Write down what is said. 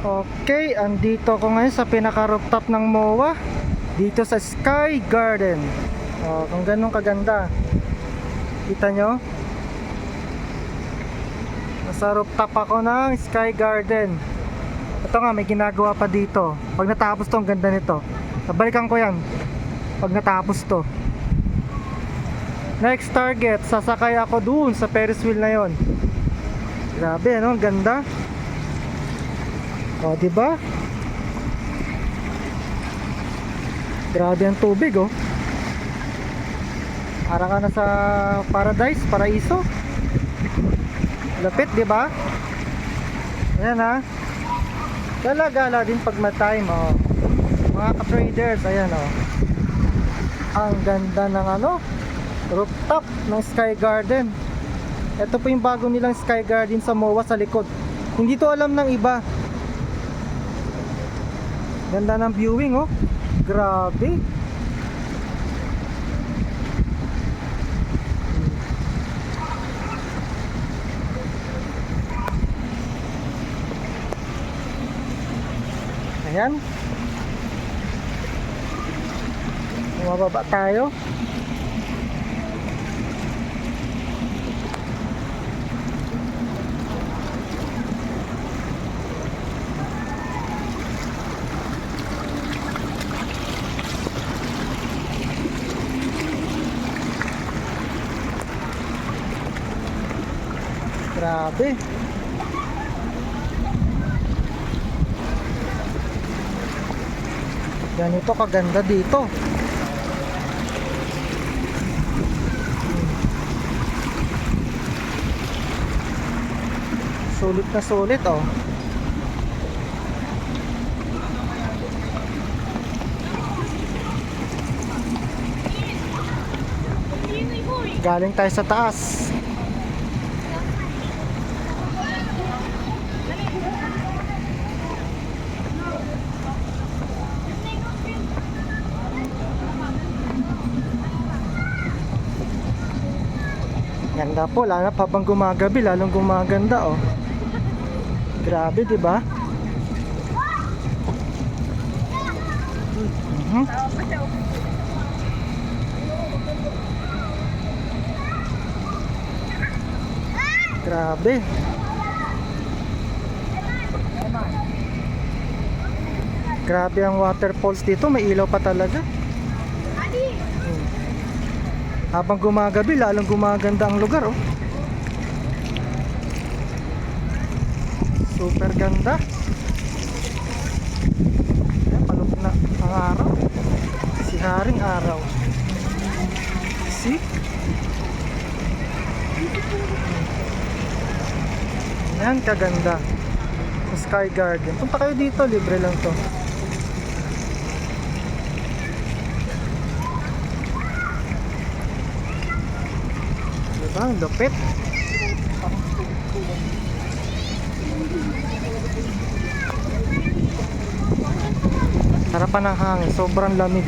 Okay, andito ako ngayon sa pinaka-rooftop ng MOA, dito sa Sky Garden. Kung ganun kaganda. Kita nyo? Nasa rooftop ako ng Sky Garden. Ito nga, may ginagawa pa dito. Pag natapos to, ang ganda nito. Nabalikan ko yan pag natapos to. Next target, sasakay ako dun sa Ferris wheel na yon. Grabe, ano? Ang ganda. Diba? Grabe ang tubig, oh. Para ka na sa paradise, paraiso. Lapit, diba? Ayan, ha. Gala-gala din pag ma-time, oh. Mga ka-traders, ayan, oh. Ang ganda ng rooftop ng Sky Garden. Ito po yung bago nilang Sky Garden sa MOA sa likod. Hindi to alam ng iba. Ganda ng viewing, oh. Grabe. Ayan. Bumababa tayo. Grabe. Ganito kaganda dito. Sulit na sulit, oh. Galing tayo sa taas. Ganda po, lalo na habang gumagabi, lalong gumaganda, oh. Grabe, di ba? Grabe. Grabe ang waterfalls dito, may ilaw pa talaga. Habang gumagabi, lalong gumaganda ang lugar, oh. Super ganda. Ayan, palubog na ang araw. Si haring araw. See? Ayan, kaganda. Sa Sky Garden. Punta kayo dito, libre lang to. Ang lupit. Harapan ng hangin, sobrang lamig.